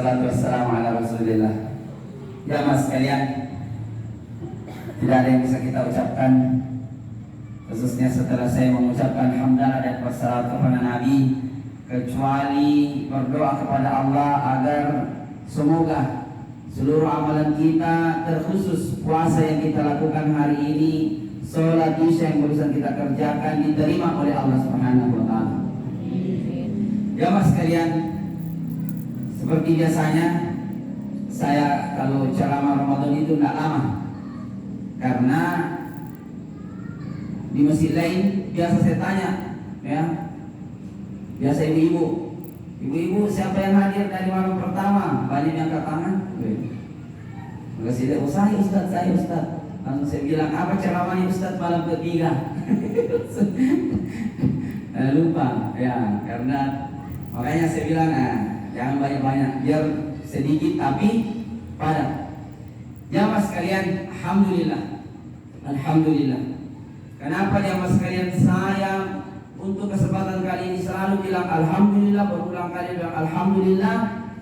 wassalatu wassalamu ala rasulillah. Jamaah sekalian, tidak ada yang bisa kita ucapkan, khususnya setelah saya mengucapkan hamdalah dan wassalatu kepada Nabi, kecuali berdoa kepada Allah agar semoga seluruh amalan kita, terkhusus puasa yang kita lakukan hari ini, sholat isya yang barusan kita kerjakan, diterima oleh Allah Subhanahu wa Ta'ala. Jamaah sekalian, seperti biasanya saya kalau ceramah Ramadan itu tidak lama, karena di masjid lain biasa saya tanya, ya, biasa ibu-ibu siapa yang hadir dari malam pertama, banyak yang angkat tangan. Enggak sih, oh saya Ustaz. Langsung saya bilang, apa ceramahnya Ustaz malam ketiga? Lupa, ya, karena makanya saya bilang, jangan banyak-banyak, biar sedikit tapi padat. Jamaah sekalian, alhamdulillah. Kenapa jamaah sekalian, saya untuk kesempatan kali ini selalu bilang alhamdulillah, berulang kali bilang alhamdulillah.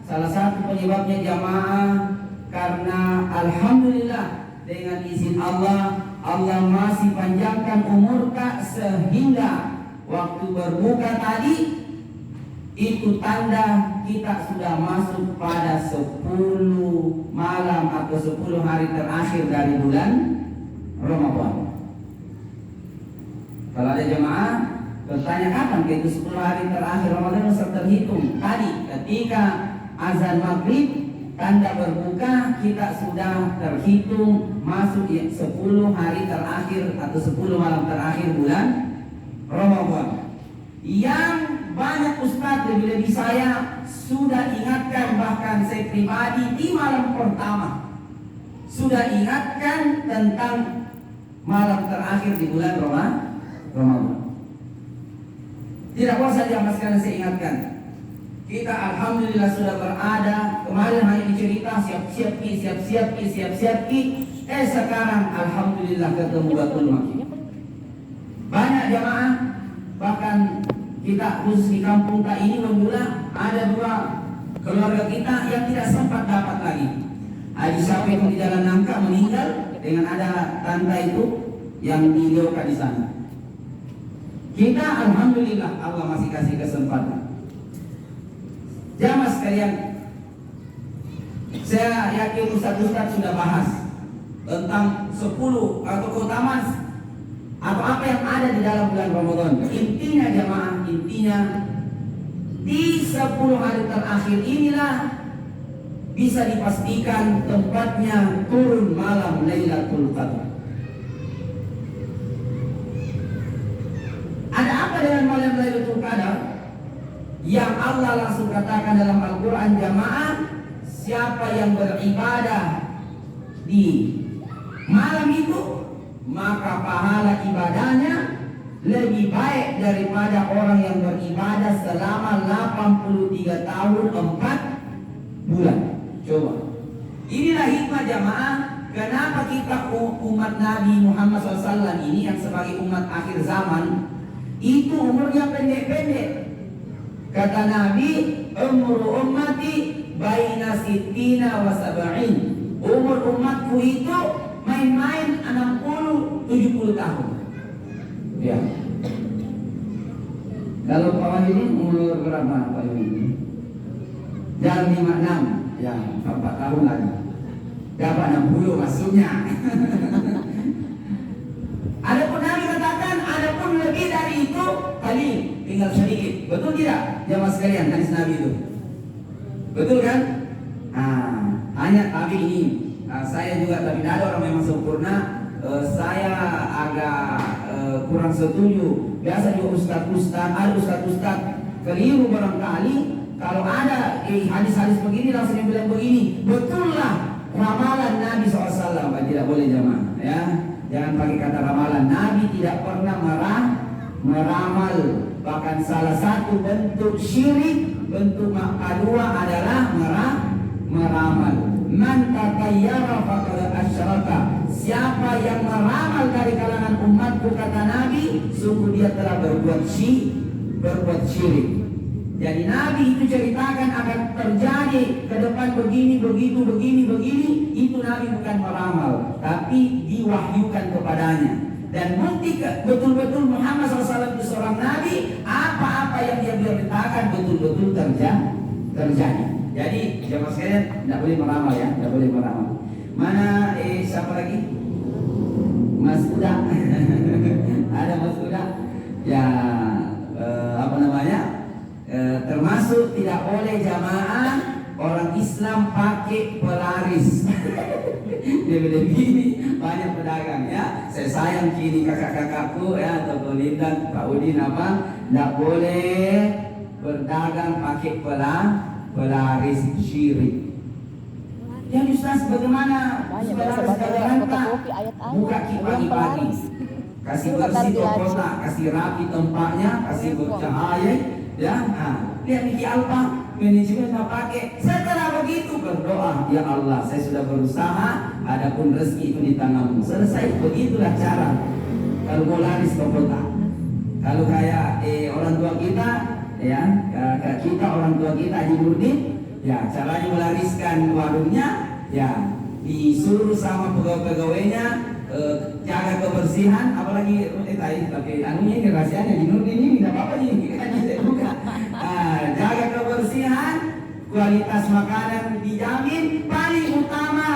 Salah satu penyebabnya jamaah, karena alhamdulillah dengan izin Allah masih panjangkan umur Kak, sehingga waktu berbuka tadi itu tanda kita sudah masuk pada 10 malam atau 10 hari terakhir dari bulan Ramadan. Kalau ada jemaah bertanya kapan itu 10 hari terakhir Ramadan sudah terhitung. Tadi ketika azan maghrib, tanda berbuka kita sudah terhitung masuk 10 hari terakhir atau 10 malam terakhir bulan Ramadan. Yang banyak ustadz lebih-lebih saya sudah ingatkan, bahkan saya pribadi di malam pertama sudah ingatkan tentang malam terakhir di bulan Ramadan. Tidak usah diamaskan, saya ingatkan. Kita alhamdulillah sudah berada. Kemarin hanya dicerita siap-siap ki. Sekarang alhamdulillah ketemu Batul Maki. Banyak jamaah, bahkan kita khusus di kampung kita ini Wendula, ada 2 keluarga kita yang tidak sempat dapat lagi. Haji Syafiq di Jalan Nangka meninggal dengan ada tanda itu yang diliokan di sana. Kita alhamdulillah Allah masih kasih kesempatan. Jamaah sekalian, saya yakin ustaz-ustaz sudah bahas tentang 10 atau keutamaan atau apa yang ada di dalam bulan Ramadan. Intinya jamaah, di 10 hari terakhir inilah bisa dipastikan tempatnya turun malam Lailatul Qadar. Ada apa dengan malam Lailatul Qadar? Yang Allah langsung katakan dalam Al-Quran, jamaah, siapa yang beribadah di malam itu, maka pahala ibadahnya lebih baik daripada orang yang beribadah selama 83 tahun 4 bulan. Coba, inilah hikmah jamaah, kenapa kita umat Nabi Muhammad SAW ini yang sebagai umat akhir zaman itu umurnya pendek-pendek. Kata Nabi, umur ummati baina sittina wa sab'in. Umur umatku itu main-main 60-70 tahun. Ya. Kalau Pak Wahidin umur berapa Pak Wahidin? Jangan 56, ya 4 tahun lagi. Dapat 60 maksudnya. Adapun Nabi katakan, adapun lebih dari itu kali tinggal sedikit. Betul tidak? Jamaah sekalian, hadis Nabi itu. Betul kan? Hanya tapi ini saya juga tapi tidak ada orang memang sempurna. Saya agak kurang setuju. Biasa juga ada ustaz keliru barangkali. Kalau ada hadis-hadis begini langsung bilang begini. Betullah ramalan Nabi SAW. Tidak boleh jamaah, ya. Jangan pakai kata ramalan. Nabi tidak pernah meramal. Bahkan salah satu bentuk syirik, bentuk kedua adalah meramal. Man tatayyara faqad asyraka. Siapa yang meramal dari kalangan umatku, kata Nabi, sungguh dia telah berbuat syirik. Jadi Nabi itu ceritakan akan terjadi ke depan begini, begitu, begini. Itu Nabi bukan meramal, tapi diwahyukan kepadanya. Dan bukti betul-betul Muhammad SAW itu seorang Nabi, apa-apa yang dia beritakan betul-betul terjadi. Jadi jemaah sekalian, tidak boleh meramal ya, tidak boleh meramal. Mana siapa lagi? Mas Uda. Ada Mas Uda? Ya, apa namanya? Termasuk tidak boleh jamaah orang Islam pakai pelaris. Dia begini, banyak pedagang ya. Saya sayang kini kakak-kakakku ya, atau Lindan, Pak Udin apa, tidak boleh berdagang pakai pelaris syirik. Ya Ustaz, bagaimana pelaris kata buka pagi-pagi, kasih bersih kota, kasih rapi tempatnya, kasih bercahaya. Ya, lihat Niki Alfa, manajemen mau pakai. Setelah begitu berdoa, ya Allah, saya sudah berusaha, adapun rezeki itu di tanganmu. Selesai, begitulah cara. Kalau mau laris ke kota, kalau kayak orang tua kita, ya, kita orang tua kita Haji Nurdin, ya caranya melariskan warungnya, ya disuruh sama pegawai-pegawainya jaga kebersihan, apalagi tapi anunya ini rahasianya di Nurdin ini tidak apa-apa ini kan saya buka. Jaga kebersihan, kualitas makanan dijamin. Paling utama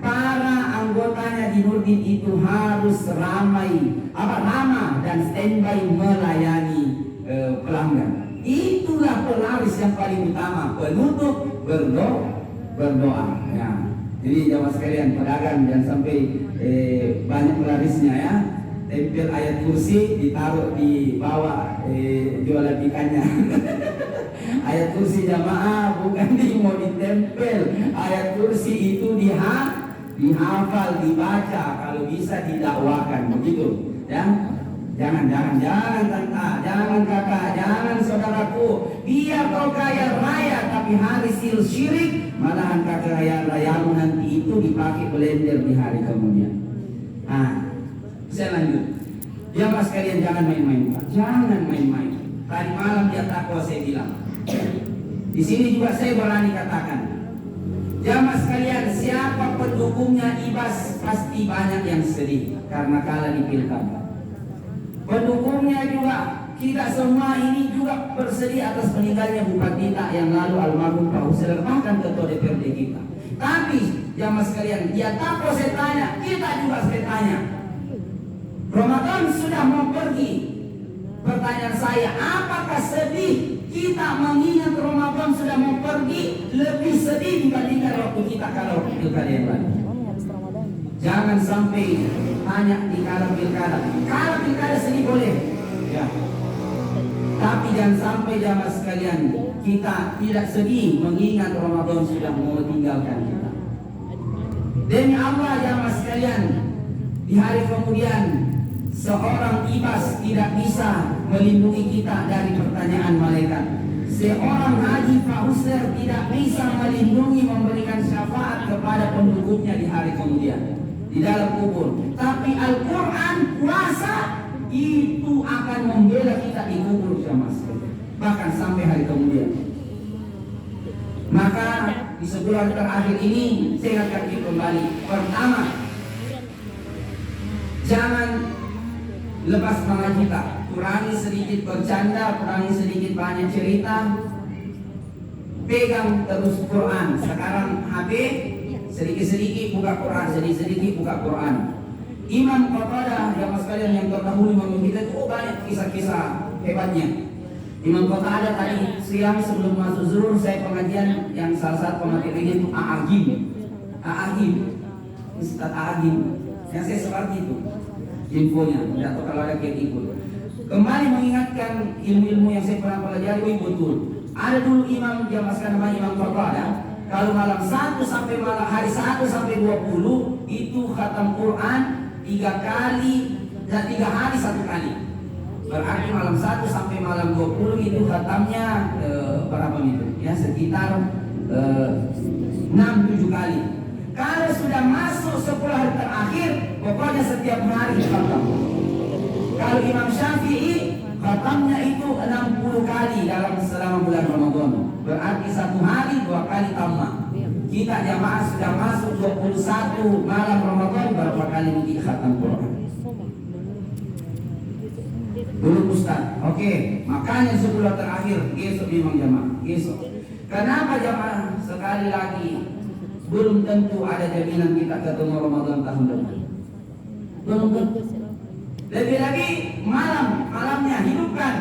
para anggotanya di Nurdin itu harus ramah dan standby melayani pelanggan. Itulah pelaris yang paling utama. Penutup berdoa. Ya. Jadi jamaah sekalian, pedagang jangan sampai banyak pelarisnya ya. Tempel ayat kursi ditaruh di bawah jualan ikannya. Ayat kursi jamaah bukan mau ditempel. Ayat kursi itu dihafal, dibaca, kalau bisa didakwakan, begitu ya. Jangan tante, jangan kakak, jangan saudaraku. Biar kau kaya raya tapi hari sil syirik, malahan kekayaan rayamu nanti itu dipakai blender di hari kemudian. Saya lanjut. Jamaah sekalian, jangan main-main, Pak. Jangan main-main. Tadi malam dia takwa saya bilang. Di sini juga saya berani katakan. Jamaah sekalian, siapa pendukungnya Ibas pasti banyak yang sedih karena kalah di pilkada. Pendukungnya juga kita semua ini juga bersedih atas meninggalnya Bupati kita yang lalu almarhum Pak Hussein, bahkan ketua DPRD kita. Tapi jamaah sekalian, dia takut saya tanya, kita juga saya tanya. Ramadan sudah mau pergi. Pertanyaan saya, apakah sedih kita mengingat Ramadan sudah mau pergi lebih sedih dibandingkan waktu kita kalau pilkada yang lalu? Jangan sampai hanya di kala pilkada. Kalau pilkada sedih boleh, ya. Tapi jangan sampai jamaah sekalian kita tidak sedih mengingat Ramadan sudah mau tinggalkan kita. Demi Allah jamaah sekalian, di hari kemudian seorang Ibas tidak bisa melindungi kita dari pertanyaan malaikat. Seorang Haji Fausir tidak bisa melindungi, memberikan syafaat kepada penduduknya di hari kemudian di dalam kubur. Tapi Al-Quran kuasa itu akan membela kita di kubur jamaah sekalian, bahkan sampai hari kemudian. Maka di sebulan terakhir ini saya akan kembali. Pertama, jangan lepas semangat kita, kurangi sedikit bercanda, kurangi sedikit banyak cerita, pegang terus Quran. Sekarang HP sedikit-sedikit buka Quran, sedikit-sedikit buka Quran. Imam Qatadah yang sekalian yang terdahulu memimpin kita itu banyak kisah-kisah hebatnya. Imam Qatadah tadi siang sebelum masuk zuhur saya pengajian yang salah satu pemateri itu A'agim, Ustaz A'agim, yang saya seperti itu infonya, tidak tahu kalau ada yang ikut. Kembali mengingatkan ilmu-ilmu yang saya pernah pelajari, betul. Ada dulu imam jamaah sekalian namanya Imam Qatadah. Kalau malam 1 sampai malam hari 1 sampai 20 itu khatam Quran 3 kali dan 3 hari 1 kali. Berarti malam 1 sampai malam 20 itu khatamnya berapa itu? Ya sekitar 6-7 kali. Kalau sudah masuk 10 hari terakhir, pokoknya setiap hari khatam. Kalau Imam Syafi'i Khatamnya itu 60 kali selama bulan Ramadan. Berarti satu hari 2 kali tamat. Kita jamaah sudah masuk 21 malam Ramadan, berapa kali mungkin khatam Quran? Dulu Ustaz. Oke, makanya sebulan terakhir besok memang jamaah. Besok. Kenapa jamaah? Sekali lagi, belum tentu ada jaminan kita ketemu Ramadan tahun depan. Belum tentu. Lebih-lebih malamnya hidupkan.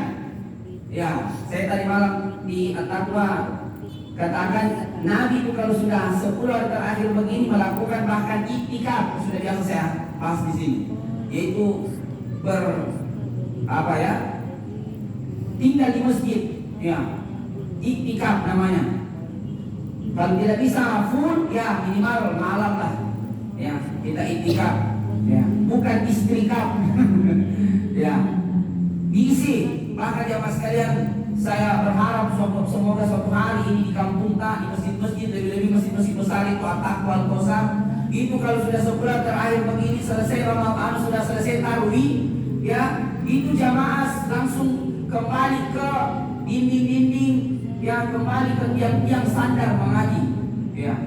Ya, saya tadi malam di At-Taqwa katakan Nabi itu kalau sudah 10 hari terakhir begini melakukan bahkan iktikaf, sudah biasa saya bahas di sini, yaitu tinggal di masjid, ya, iktikaf namanya. Kalau tidak bisa full, ya minimal malam lah, ya kita iktikaf, ya bukan istrikaf. Ya, diisi. Maka jamaah sekalian, saya berharap semoga suatu hari ini di kampung tak, di masjid-masjid, lebih-lebih masjid-masjid besar itu At-Taqwa, Al-Qausar, itu kalau sudah sebulan terakhir begini, selesai Ramadan, sudah selesai tarawih, ya itu jamaah langsung kembali ke dinding-dinding, ya kembali ke tiang-tiang sandar mengaji, ya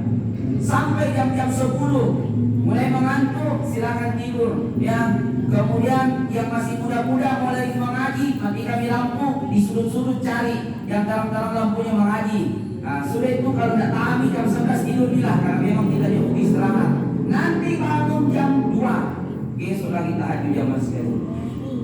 sampai jam-jam 10 mulai mengantuk silakan tidur, ya. Kemudian yang masih muda-muda mulai mengaji, nanti kami lampu di sudut-sudut cari yang terang-terang lampunya mengaji. Nah, sudah itu kalau tidak tahan jam 11 tidur bilah, karena memang kita dihukum istirahat. Nanti bangun jam 2 besok lagi tahajud jam 10.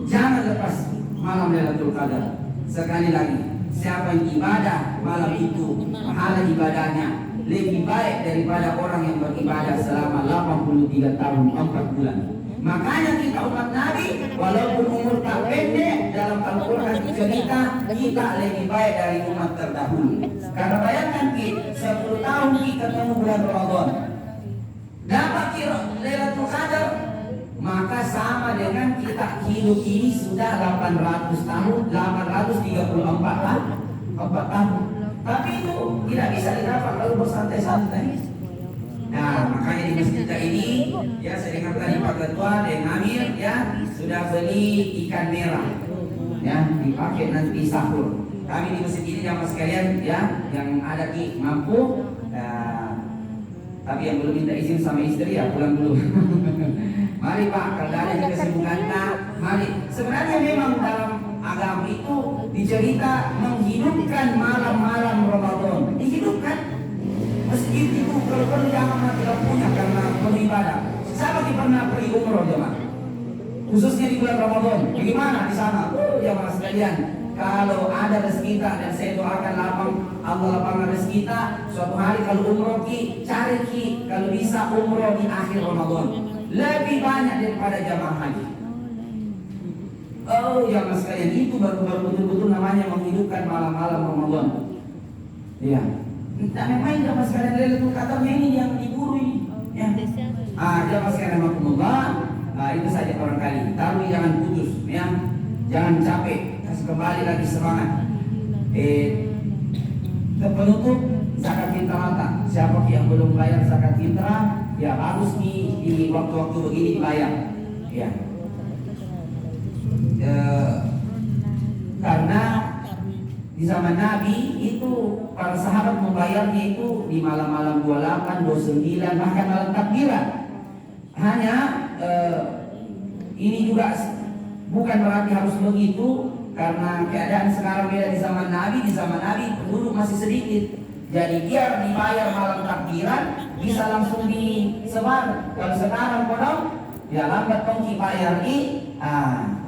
Jangan lepas malam Lailatul Qadar. Sekali lagi, siapa yang ibadah malam itu, pahala ibadahnya lebih baik daripada orang yang beribadah selama 83 tahun 4 bulan. Makanya kita umat Nabi, walaupun umur tak pendek, dalam Al-Quran cerita kita lebih baik dari umat terdahulu. Karena bayangkan kita 10 tahun kita ketemu bulan Ramadan, dapat Lailatul Qadar, maka sama dengan kita hidup ini sudah 800 tahun, 834 tahun. Tapi itu tidak bisa didapat kalau bersantai-santai. Nah, makanya di masjid kita ini, ya saya dengar tadi Pak Ketua dan Amir, ya sudah beli ikan merah, ya dipakai nanti sahur. Kami di masjid ini jamaah sekalian, ya yang ada di mampu, tapi yang belum minta izin sama istri ya pulang dulu. Mari Pak, kalau ada yang kesibukan tak, mari. Sebenarnya memang dalam agama itu dicerita menghidupkan malam-malam Ramadan, dihidupkan. Masjid itu kalau perlu jangan mati lampunya karena beribadah. Siapa yang pernah pergi umroh jemaah? Khususnya di bulan Ramadan. Bagaimana di sana? Jemaah sekalian, kalau ada rezeki kita, dan saya doakan Allah lapangkan rezeki kita, suatu hari kalau umroh cari kalau bisa umroh di akhir Ramadan. Lebih banyak daripada jamaah haji. Jemaah sekalian, itu baru betul-betul namanya menghidupkan malam-malam Ramadan. Iya. Tidak main jamaah sekalian, Lailatul Qadar ini yang diburu ini, ya. Jamaah sekalian rahmatullah. Itu saja barangkali. Taruh jangan putus, ya. Jangan capek, kasih kembali lagi semangat. Penutup zakat fitrah. Siapa yang belum bayar zakat fitrah, ya harus di waktu-waktu begini dibayar, ya. Karena di zaman Nabi itu para sahabat membayarnya itu di malam-malam 28, 29, bahkan malam takbiran. Hanya ini juga bukan berarti harus begitu, karena keadaan sekarang beda di zaman Nabi. Di zaman Nabi penduduk masih sedikit, jadi biar dibayar malam takbiran bisa langsung disebar. Kalau sekarang kodok, ya lambat kongki bayar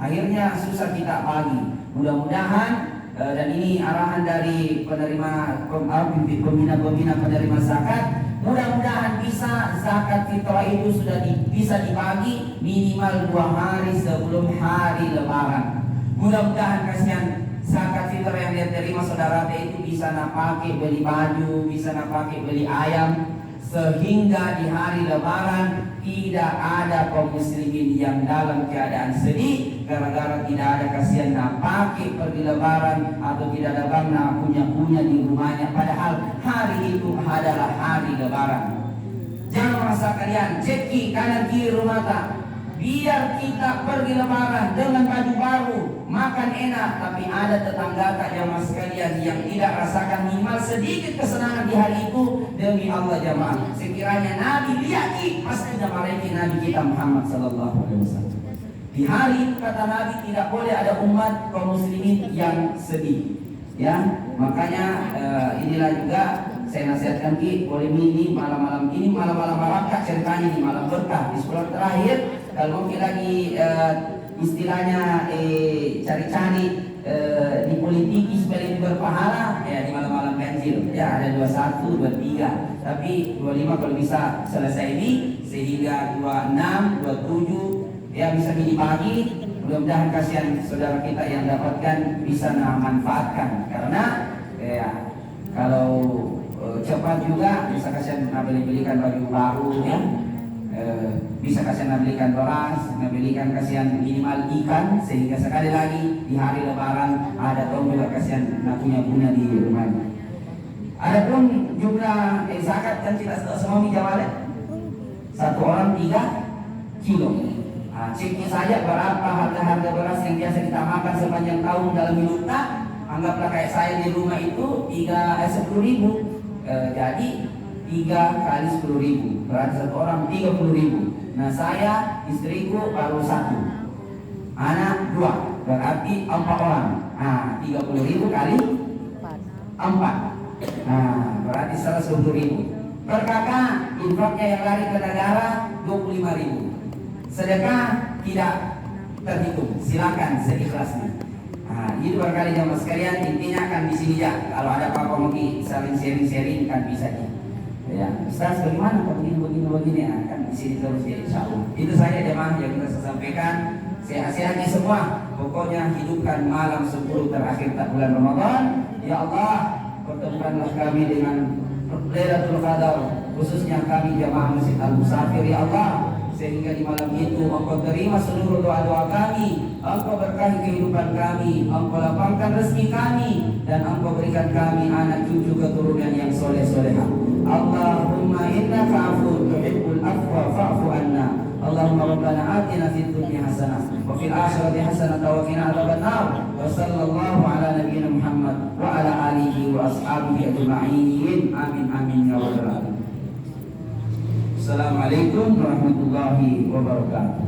akhirnya susah kita pagi. Mudah-mudahan dan ini arahan dari penerima pembina penerima zakat, mudah-mudahan bisa zakat fitrah itu sudah bisa dibagi minimal 2 hari sebelum hari Lebaran. Mudah-mudahan kasihan zakat fitrah yang dia terima saudara itu bisa pakai beli baju, bisa pakai beli ayam, sehingga di hari Lebaran tidak ada kaum muslimin yang dalam keadaan sedih gara-gara tidak ada kasihan pakai pergi Lebaran, atau tidak ada bangna punya di rumahnya, padahal hari itu adalah hari Lebaran. Jangan merasa kalian ceki kanan kiri rumah tak biar kita pergi lebaran dengan baju baru, makan enak, tapi ada tetangga tak jamaah sekalian yang tidak rasakan minimal sedikit kesenangan di hari itu. Demi Allah jamaah, sekiranya Nabi lihat pasti dimarahi Nabi kita Muhammad sallallahu alaihi wasallam. Di hari itu kata Nabi tidak boleh ada umat kaum muslimin yang sedih. Ya, makanya inilah juga saya nasihatkan Ki, boleh ini malam-malam ini malam-malam barakah ceritanya di malam berkah di sekolah terakhir. Kalau mungkin lagi istilahnya cari-cari di politiki supaya lebih berpahala, ya di malam-malam ganjil ya ada 21, 23, tapi 25 kalau bisa selesai ini sehingga 26, 27 ya bisa mini pagi. Mudah-mudahan kasihan saudara kita yang dapatkan bisa manfaatkan, karena ya kalau cepat juga bisa kasihan belikan baju baru ya, bisa kasihan belikan beras, belikan kasihan minimal ikan, sehingga sekali lagi di hari lebaran ada tahu juga kasihan punya guna di rumahnya. Adapun jumlah zakat kan tidak semua dijawab, satu orang 3 kilo. Ceknya saja berapa harga beras yang biasa kita makan sepanjang tahun dalam hidup kita. Anggaplah kayak saya di rumah itu 10.000. Jadi 3 kali 10.000 berarti satu orang 30.000. Nah saya istriku baru 1, anak 2, berarti 4 orang. 30.000 kali 4, berarti 120.000. Per kakak infaknya yang lari ke negara 25.000. Sedekah tidak terhitung, silakan seikhlasnya. Itu barangkali jamaah sekalian, intinya kan di sini ya. Kalau ada apa-apa mungkin saling sharing kan bisa ya. Ustaz bagaimana begini kan di sini terus ya insyaallah. Itu saja jamaah yang kita sampaikan. Sehat-sehatnya semua. Pokoknya hidupkan malam 10 terakhir bulan Ramadan. Ya Allah, pertemukanlah kami dengan Lailatul Qadar, khususnya kami jamaah Masjid Al-Musafir ya Allah, sehingga di malam itu Engkau terima seluruh doa-doa kami, Engkau berkahi kehidupan kami, Engkau lapangkan rezeki kami, dan Engkau berikan kami anak cucu keturunan yang soleh-solehah. Allahumma innaka afuwwun tuhibbul afwa fa'fu anna. Allahumma rabbana atina fid dunya hasanah wa fil akhirati hasanah wa qina adzabannar. Wa sallallahu ala nabiyyina Muhammad wa ala alihi wa ashabihi ajma'in. Amin amin ya rabbal alamin. Assalamualaikum warahmatullahi wabarakatuh.